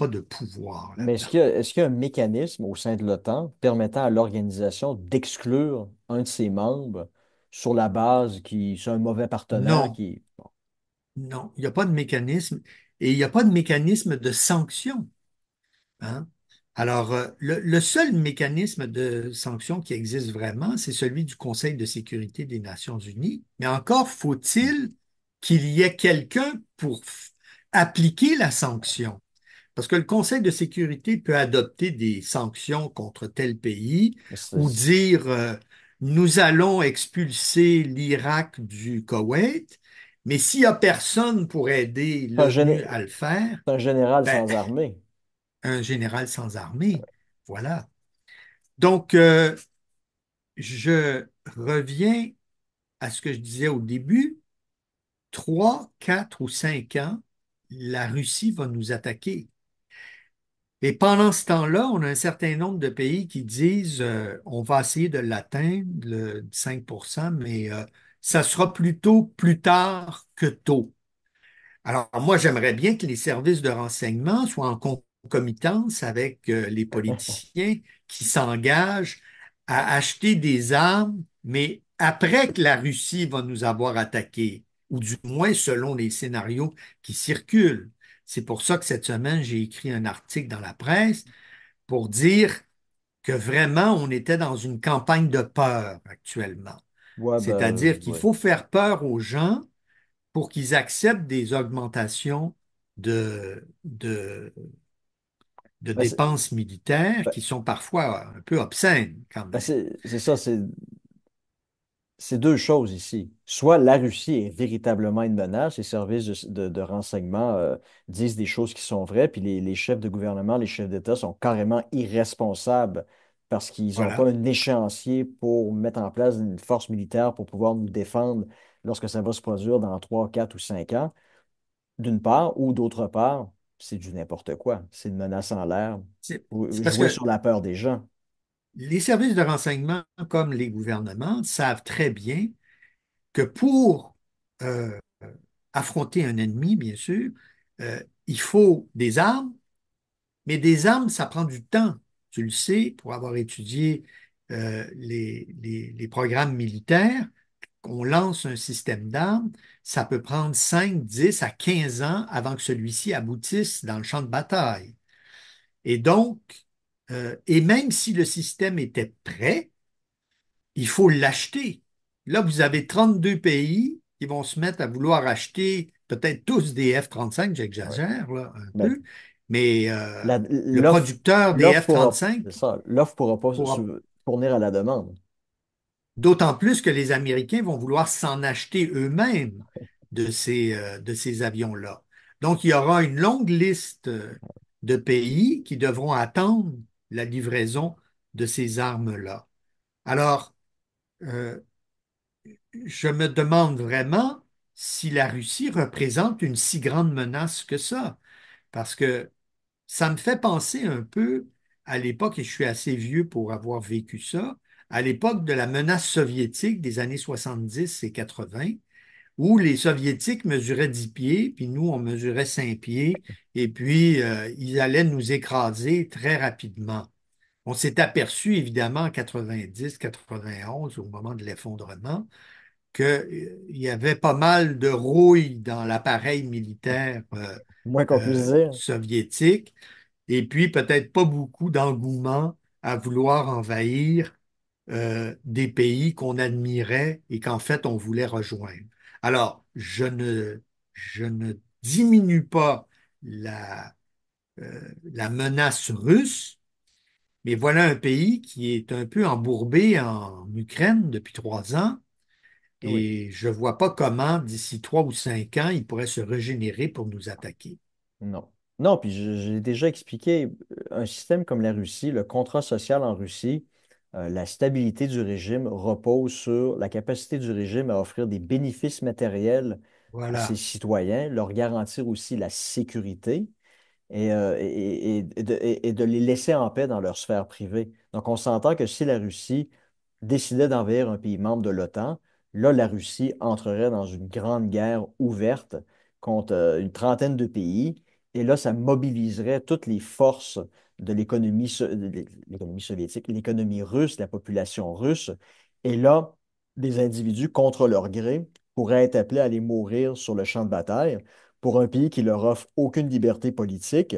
de pouvoir Mais là-dedans. est-ce qu'il y a un mécanisme au sein de l'OTAN permettant à l'organisation d'exclure un de ses membres sur la base qui c'est un mauvais partenaire Non, qui. Bon. non, il n'y a pas de mécanisme et il n'y a pas de mécanisme de sanction. Hein. Alors, le seul mécanisme de sanction qui existe vraiment, c'est celui du Conseil de sécurité des Nations unies. Mais encore Hmm. faut-il qu'il y ait quelqu'un pour appliquer la sanction. Parce que le Conseil de sécurité peut adopter des sanctions contre tel pays Mais ou dire nous allons expulser l'Irak du Koweït, mais s'il n'y a personne pour aider c'est un, l'ONU à le faire, c'est un général ben, sans armée. un général sans armée. Voilà. Donc, je reviens à ce que je disais au début. 3, 4 ou 5 ans, la Russie va nous attaquer. Et pendant ce temps-là, on a un certain nombre de pays qui disent on va essayer de l'atteindre, le 5%, mais ça sera plutôt plus tard que tôt. Alors, moi, j'aimerais bien que les services de renseignement soient en concomitance avec les politiciens qui s'engagent à acheter des armes, mais après que la Russie va nous avoir attaqués ou du moins selon les scénarios qui circulent. C'est pour ça que cette semaine, j'ai écrit un article dans la presse pour dire que vraiment, on était dans une campagne de peur actuellement. Ouais, ben, C'est-à-dire qu'il ouais. faut faire peur aux gens pour qu'ils acceptent des augmentations de Ben, dépenses militaires ben, qui sont parfois un peu obscènes quand ben, même. c'est ça, c'est deux choses ici. Soit la Russie est véritablement une menace, les services de renseignement disent des choses qui sont vraies, puis les chefs de gouvernement, les chefs d'État sont carrément irresponsables parce qu'ils n'ont pas Voilà. un échéancier pour mettre en place une force militaire pour pouvoir nous défendre lorsque ça va se produire dans 3, 4 ou 5 ans, d'une part, ou d'autre part, c'est du n'importe quoi. C'est une menace en l'air, C'est parce jouer que sur la peur des gens. les services de renseignement, comme les gouvernements, savent très bien que pour euh, affronter un ennemi, bien sûr, il faut des armes, mais des armes, ça prend du temps. Tu le sais, pour avoir étudié les programmes militaires, on lance un système d'armes, ça peut prendre 5, 10 à 15 ans avant que celui-ci aboutisse dans le champ de bataille. Et donc, et même si le système était prêt, il faut l'acheter. Là, vous avez 32 pays qui vont se mettre à vouloir acheter peut-être tous des F-35, Ouais. j'exagère là un Ben, peu, mais le l'offre, producteur des c'est F-35 ça, l'offre pourra pas pourra. fournir à la demande. D'autant plus que les Américains vont vouloir s'en acheter eux-mêmes de ces avions-là. Donc, il y aura une longue liste de pays qui devront attendre la livraison de ces armes-là. Alors, euh, je me demande vraiment si la Russie représente une si grande menace que ça, parce que ça me fait penser un peu à l'époque, et je suis assez vieux pour avoir vécu ça, à l'époque de la menace soviétique des années 70 et 80, où les Soviétiques mesuraient 10 pieds, puis nous, on mesurait 5 pieds, et puis ils allaient nous écraser très rapidement. On s'est aperçu, évidemment, en 90, 91, au moment de l'effondrement, qu'il y avait pas mal de rouille dans l'appareil militaire Moins qu'on puisse dire. soviétique, et puis peut-être pas beaucoup d'engouement à vouloir envahir des pays qu'on admirait et qu'en fait on voulait rejoindre. Alors, je ne diminue pas la menace russe, mais voilà un pays qui est un peu embourbé en Ukraine depuis 3 ans. Oui. Et je ne vois pas comment, d'ici 3 ou 5 ans, il pourrait se régénérer pour nous attaquer. Non. Non, puis j'ai déjà expliqué, un système comme la Russie, le contrat social en Russie, la stabilité du régime repose sur la capacité du régime à offrir des bénéfices matériels à ses Voilà. citoyens, leur garantir aussi la sécurité et de les laisser en paix dans leur sphère privée. Donc, on s'entend que si la Russie décidait d'envahir un pays membre de l'OTAN, là, la Russie entrerait dans une grande guerre ouverte contre une trentaine de pays. Et là, ça mobiliserait toutes les forces de l'économie soviétique, l'économie russe, la population russe. Et là, des individus, contre leur gré, pourraient être appelés à aller mourir sur le champ de bataille pour un pays qui leur offre aucune liberté politique.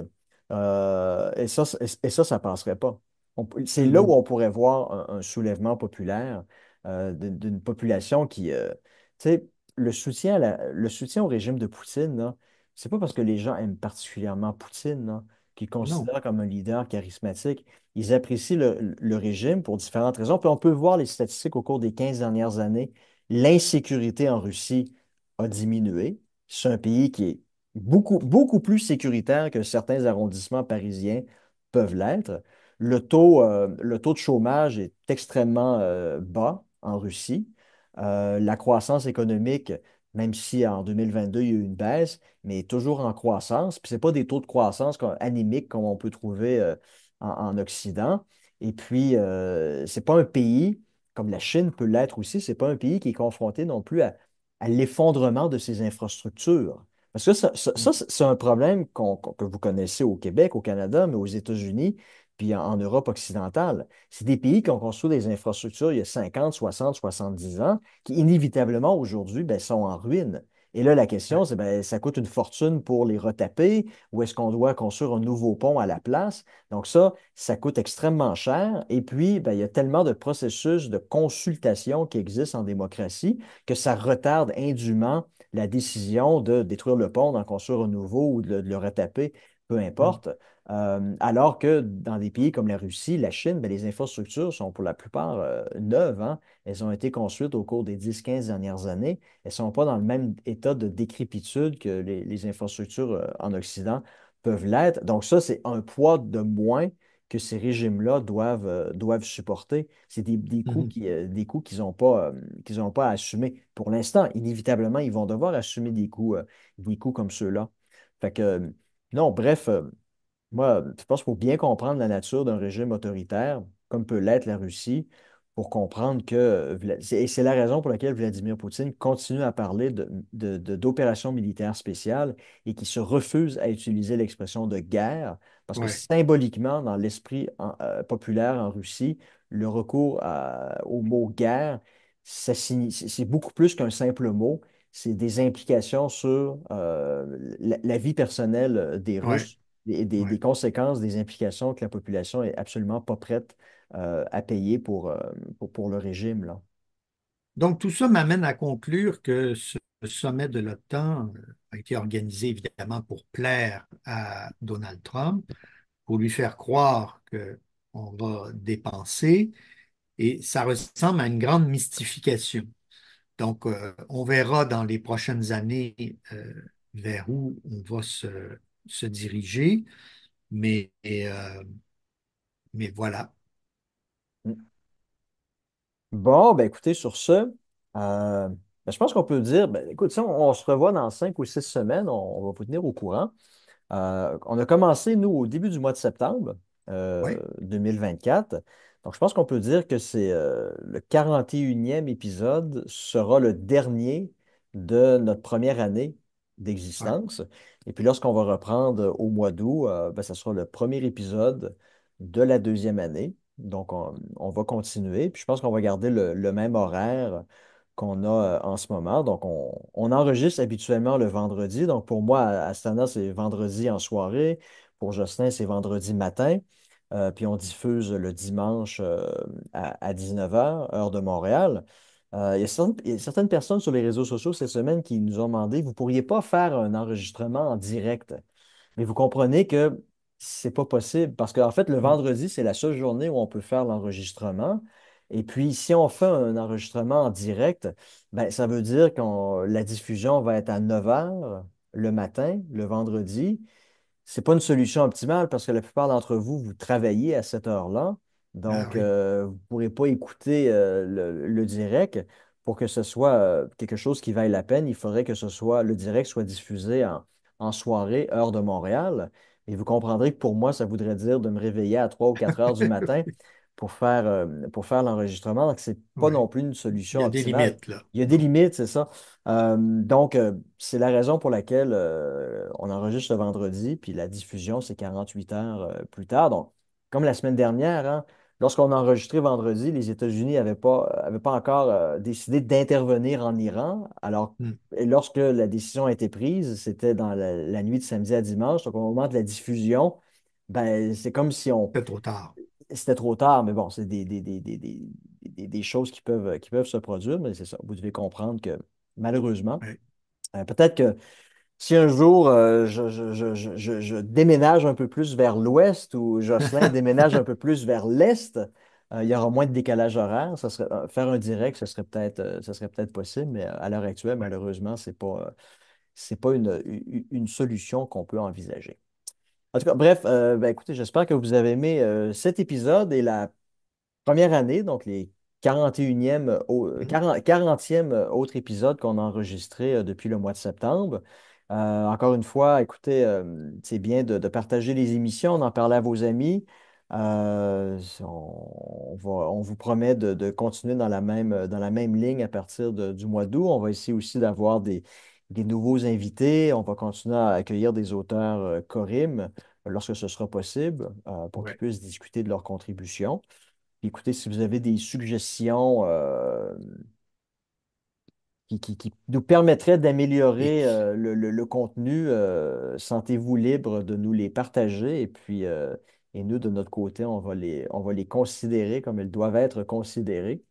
Et ça, ça passerait pas. C'est là où Mhm. on pourrait voir un soulèvement populaire d'une population qui, tu sais, le soutien au régime de Poutine, là, c'est pas parce que les gens aiment particulièrement Poutine, là, qu'ils le Non, considèrent comme un leader charismatique. Ils apprécient le régime pour différentes raisons. Puis on peut voir les statistiques au cours des 15 dernières années. L'insécurité en Russie a diminué. C'est un pays qui est beaucoup, beaucoup plus sécuritaire que certains arrondissements parisiens peuvent l'être. Le taux de chômage est extrêmement bas en Russie. La croissance économique, même si en 2022, il y a eu une baisse, mais est toujours en croissance. Puis ce n'est pas des taux de croissance anémiques comme on peut trouver en Occident. Et puis, ce n'est pas un pays, comme la Chine peut l'être aussi, ce n'est pas un pays qui est confronté non plus à l'effondrement de ses infrastructures. Parce que c'est un problème que vous connaissez au Québec, au Canada, mais aux États-Unis, puis en Europe occidentale. C'est des pays qui ont construit des infrastructures il y a 50, 60, 70 ans, qui inévitablement aujourd'hui ben, sont en ruine. Et là, la ouais. question, c'est ben, ça coûte une fortune pour les retaper ou est-ce qu'on doit construire un nouveau pont à la place? Donc ça coûte extrêmement cher. Et puis, ben, il y a tellement de processus de consultation qui existent en démocratie que ça retarde indûment la décision de détruire le pont, d'en construire un nouveau ou de le retaper, peu Mm. importe. Alors que dans des pays comme la Russie, la Chine, ben, les infrastructures sont pour la plupart neuves, hein. Elles ont été construites au cours des 10-15 dernières années. Elles ne sont pas dans le même état de décrépitude que les infrastructures en Occident peuvent l'être. Donc ça, c'est un poids de moins que ces régimes-là doivent supporter. C'est Mhm. des coûts qu'ils n'ont pas à assumer. Pour l'instant, inévitablement, ils vont devoir assumer des coûts comme ceux-là. Fait que, non, bref, moi, je pense qu'il faut bien comprendre la nature d'un régime autoritaire, comme peut l'être la Russie, pour comprendre que, et c'est la raison pour laquelle Vladimir Poutine continue à parler d'opérations militaires spéciales et qui se refuse à utiliser l'expression de guerre, parce que Ouais, symboliquement, dans l'esprit populaire en Russie, le recours au mot guerre, c'est beaucoup plus qu'un simple mot, c'est des implications sur la vie personnelle des ouais, Russes des ouais. conséquences, des implications que la population est absolument pas prête à payer pour le régime, là. Donc, tout ça m'amène à conclure que ce sommet de l'OTAN a été organisé évidemment pour plaire à Donald Trump, pour lui faire croire qu'on va dépenser, et ça ressemble à une grande mystification. Donc, on verra dans les prochaines années vers où on va se diriger, mais voilà. Mm. Bon, ben écoutez, sur ce, ben, je pense qu'on peut dire, ben, écoute, si on se revoit dans 5 ou 6 semaines, on va vous tenir au courant. On a commencé, nous, au début du mois de septembre Oui, 2024. Donc, je pense qu'on peut dire que c'est le 41e épisode sera le dernier de notre première année ouais, d'existence. Et puis, lorsqu'on va reprendre au mois d'août, ben, ça sera le premier épisode de la deuxième année. Donc, on va continuer. Puis, je pense qu'on va garder le même horaire qu'on a en ce moment. Donc, on enregistre habituellement le vendredi. Donc, pour moi, à Astana, c'est vendredi en soirée. Pour Jocelyn, c'est vendredi matin. Puis on diffuse le dimanche à 19 h, heure de Montréal. Il y a certaines personnes sur les réseaux sociaux cette semaine qui nous ont demandé, vous ne pourriez pas faire un enregistrement en direct. Mais vous comprenez que c'est pas possible parce qu'en fait, le mm, vendredi, c'est la seule journée où on peut faire l'enregistrement. Et puis, si on fait un enregistrement en direct, ben, ça veut dire que la diffusion va être à 9 h le matin, le vendredi. C'est pas une solution optimale parce que la plupart d'entre vous, vous travaillez à cette heure-là. ah Donc, oui, vous ne pourrez pas écouter le direct. Pour que ce soit quelque chose qui vaille la peine, il faudrait que le direct soit diffusé en soirée, heure de Montréal. Et vous comprendrez que pour moi, ça voudrait dire de me réveiller à 3 ou 4 heures du matin pour faire l'enregistrement. Donc, c'est pas oui. non plus une Il solution y a des optimale. limites, là. Il y a des Bon, limites, c'est ça. Donc, c'est la raison pour laquelle on enregistre le vendredi, puis la diffusion, c'est 48 heures plus tard. Donc, comme la semaine dernière, hein, lorsqu'on a enregistré vendredi, les États-Unis avaient pas encore décidé d'intervenir en Iran. Alors, mm, et lorsque la décision a été prise, c'était dans la nuit de samedi à dimanche. Donc, au moment de la diffusion, ben, c'est comme si on c'est trop tard. c'était trop tard, mais bon, c'est des choses qui peuvent se produire, mais c'est ça. Vous devez comprendre que malheureusement, Oui. peut-être que si un jour je déménage un peu plus vers l'ouest ou Jocelyn déménage un peu plus vers l'est, il y aura moins de décalage horaire. Faire un direct, ce serait peut-être possible, mais à l'heure actuelle, Ouais. malheureusement, c'est pas une solution qu'on peut envisager. En tout cas, bref, ben, écoutez, j'espère que vous avez aimé cet épisode et la première année, donc les Mhm. 40e autres épisodes qu'on a enregistrés depuis le mois de septembre. Encore une fois, écoutez, c'est bien de partager les émissions, d'en parler à vos amis. On vous promet de continuer dans la même ligne à partir du mois d'août. On va essayer aussi d'avoir des nouveaux invités. On va continuer à accueillir des auteurs Corim lorsque ce sera possible pour qu'ils Ouais. puissent discuter de leurs contributions. Écoutez, si vous avez des suggestions qui nous permettrait d'améliorer Et le contenu. Sentez-vous libre de nous les partager et puis et nous, de notre côté, on va les considérer comme elles doivent être considérées.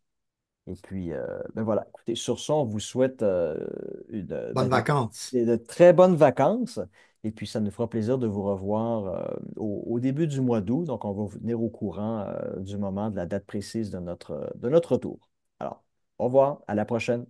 Et puis, ben voilà, écoutez, sur ça, on vous souhaite bonnes vacances. de très bonnes vacances. Et puis, ça nous fera plaisir de vous revoir au début du mois d'août. Donc, on va vous tenir au courant du moment de la date précise de notre retour. Alors, au revoir, à la prochaine.